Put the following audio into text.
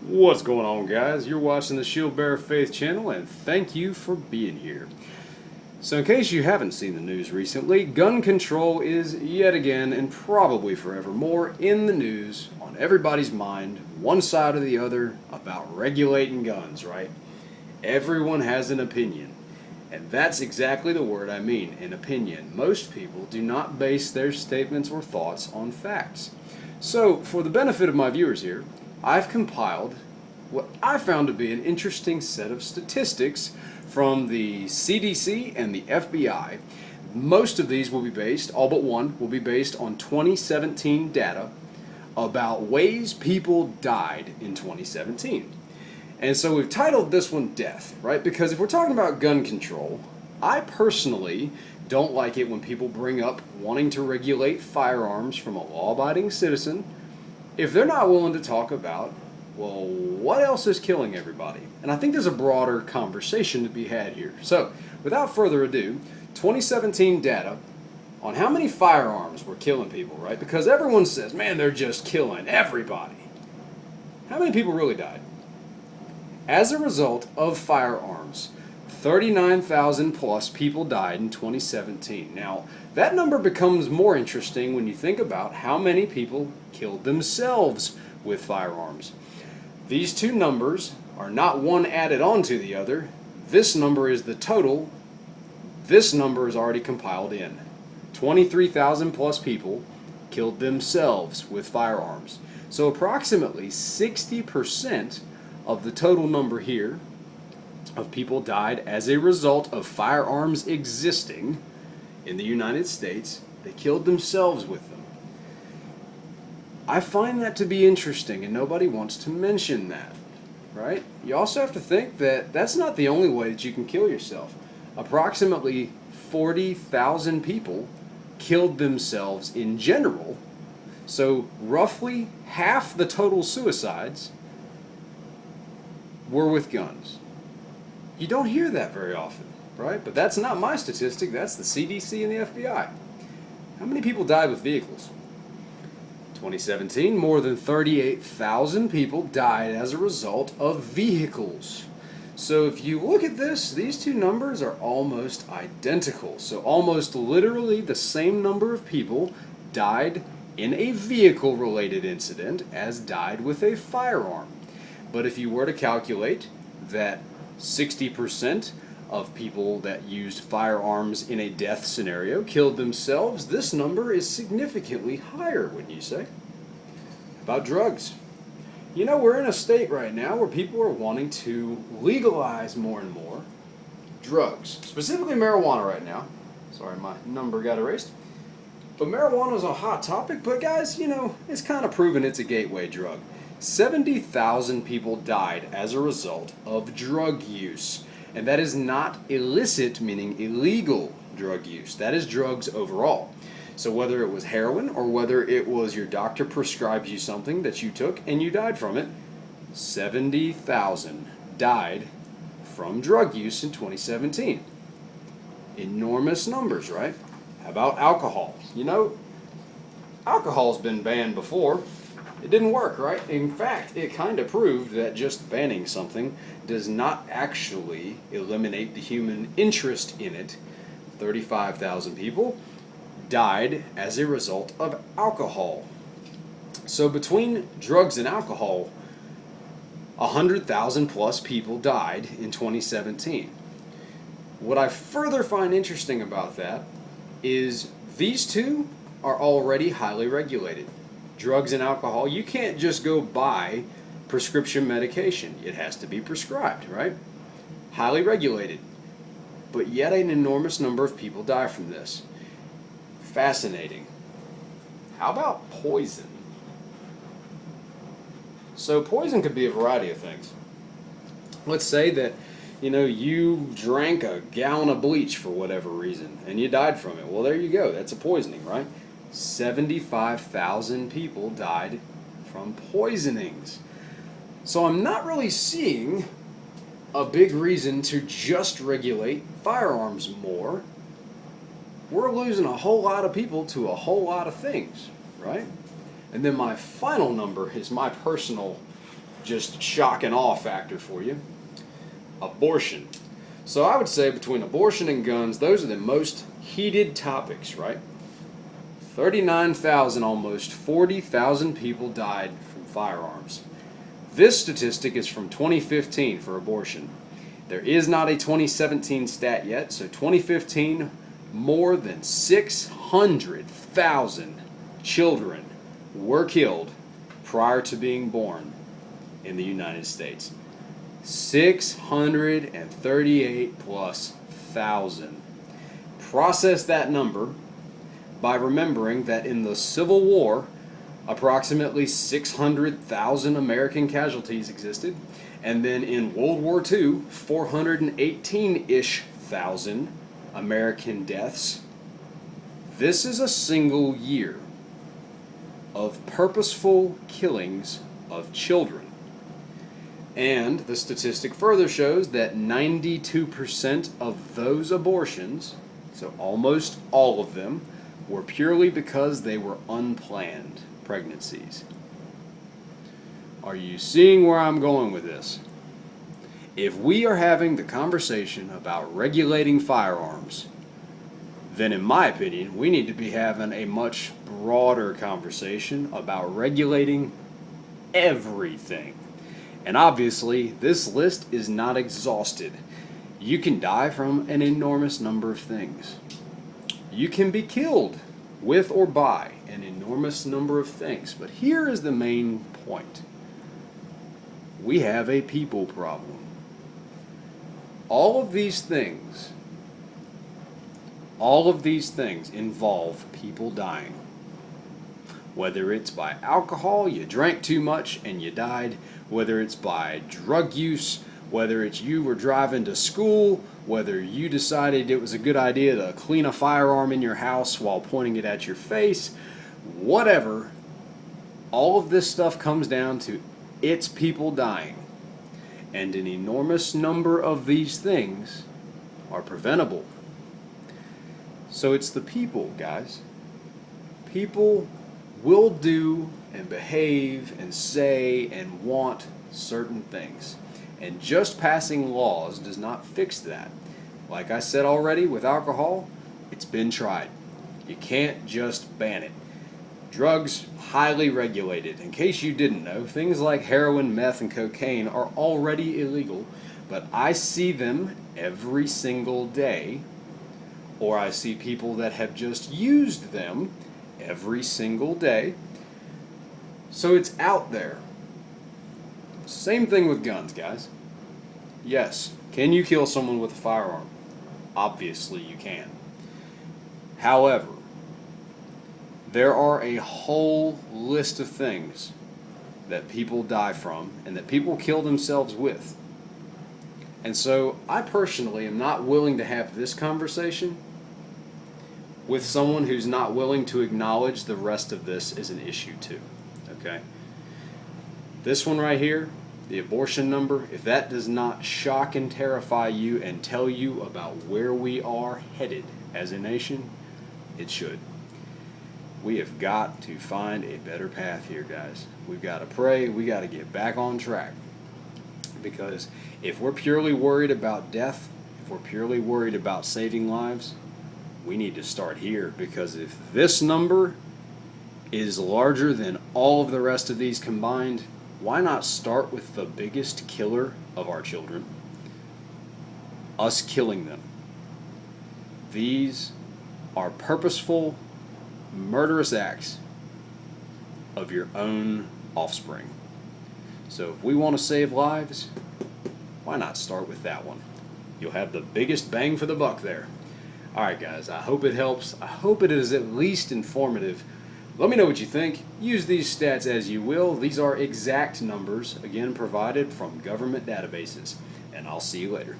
What's going on, guys? You're watching the Shieldbearer Faith channel, and thank you for being here. So in case you haven't seen the news recently, gun control is yet again, and probably forevermore, in the news, on everybody's mind, one side or the other, about regulating guns, right? Everyone has an opinion. And that's exactly the word I mean, an opinion. Most people do not base their statements or thoughts on facts. So, for the benefit of my viewers here, I've compiled what I found to be an interesting set of statistics from the CDC and the FBI. Most of these will be based, all but one, will be based on 2017 data about ways people died in 2017. And so we've titled this one Death, right? Because if we're talking about gun control, I personally don't like it when people bring up wanting to regulate firearms from a law-abiding citizen if they're not willing to talk about, well, what else is killing everybody? And I think there's a broader conversation to be had here. So, without further ado, 2017 data on how many firearms were killing people, right? Because everyone says, man, they're just killing everybody. How many people really died? As a result of firearms, 39,000 plus people died in 2017. Now, that number becomes more interesting when you think about how many people killed themselves with firearms. These two numbers are not one added on to the other. This number is the total. This number is already compiled in. 23,000 plus people killed themselves with firearms. So approximately 60% of the total number here of people died as a result of firearms existing in the United States. They killed themselves with them. I find that to be interesting, and nobody wants to mention that, right? You also have to think that that's not the only way that you can kill yourself. Approximately 40,000 people killed themselves in general, so roughly half the total suicides were with guns. You don't hear that very often, right? But that's not my statistic, that's the CDC and the FBI. How many people died with vehicles? 2017, more than 38,000 people died as a result of vehicles. So if you look at this, these two numbers are almost identical. So almost literally the same number of people died in a vehicle-related incident as died with a firearm. But if you were to calculate that 60% of people that used firearms in a death scenario killed themselves, this number is significantly higher, wouldn't you say? About drugs. You know, we're in a state right now where people are wanting to legalize more and more drugs, specifically marijuana right now. Sorry, my number got erased. But marijuana is a hot topic, but guys, you know, it's kind of proven it's a gateway drug. 70,000 people died as a result of drug use. And that is not illicit, meaning illegal drug use. That is drugs overall. So whether it was heroin or whether it was your doctor prescribed you something that you took and you died from it, 70,000 died from drug use in 2017. Enormous numbers, right? How about alcohol? You know, alcohol's been banned before. It didn't work, right? In fact, it kind of proved that just banning something does not actually eliminate the human interest in it. 35,000 people died as a result of alcohol. So between drugs and alcohol, 100,000 plus people died in 2017. What I further find interesting about that is these two are already highly regulated. Drugs and alcohol, you can't just go buy prescription medication. It has to be prescribed, right? Highly regulated. But yet an enormous number of people die from this. Fascinating. How about poison? So poison could be a variety of things. Let's say that, you know, you drank a gallon of bleach for whatever reason and you died from it. Well, there you go. That's a poisoning, right? 75,000 people died from poisonings. So I'm not really seeing a big reason to just regulate firearms more. We're losing a whole lot of people to a whole lot of things, right? And then my final number is my personal just shock and awe factor for you. Abortion. So I would say between abortion and guns, those are the most heated topics, right? 39,000, almost 40,000 people died from firearms. This statistic is from 2015 for abortion. There is not a 2017 stat yet, so 2015, more than 600,000 children were killed prior to being born in the United States. 638 plus thousand. Process that number by remembering that in the Civil War, approximately 600,000 American casualties existed, and then in World War II, 418-ish thousand American deaths. This is a single year of purposeful killings of children. And the statistic further shows that 92% of those abortions, so almost all of them, were purely because they were unplanned pregnancies. Are you seeing where I'm going with this? If we are having the conversation about regulating firearms, then in my opinion, we need to be having a much broader conversation about regulating everything. And obviously, this list is not exhausted. You can die from an enormous number of things. You can be killed with or by an enormous number of things. But here is the main point. We have a people problem. All of these things involve people dying. Whether it's by alcohol, you drank too much and you died. Whether it's by drug use, whether it's you were driving to school, whether you decided it was a good idea to clean a firearm in your house while pointing it at your face, whatever, all of this stuff comes down to it's people dying. And an enormous number of these things are preventable. So it's the people, guys. People will do and behave and say and want certain things. And just passing laws does not fix that. Like I said already with alcohol, it's been tried. You can't just ban it. Drugs, highly regulated. In case you didn't know, things like heroin, meth, and cocaine are already illegal, but I see them every single day, or I see people that have just used them every single day. So it's out there. Same thing with guns, guys. Yes, can you kill someone with a firearm? Obviously you can. However, there are a whole list of things that people die from and that people kill themselves with. And so I personally am not willing to have this conversation with someone who's not willing to acknowledge the rest of this is an issue too. Okay? This one right here, the abortion number, if that does not shock and terrify you and tell you about where we are headed as a nation, it should. We have got to find a better path here, guys. We've got to pray. We got to get back on track. Because if we're purely worried about death, if we're purely worried about saving lives, we need to start here. Because if this number is larger than all of the rest of these combined, why not start with the biggest killer of our children? Us killing them. These are purposeful, murderous acts of your own offspring. So if we want to save lives, why not start with that one? You'll have the biggest bang for the buck there. Alright guys, I hope it helps. I hope it is at least informative. Let me know what you think. Use these stats as you will. These are exact numbers, again provided from government databases. And I'll see you later.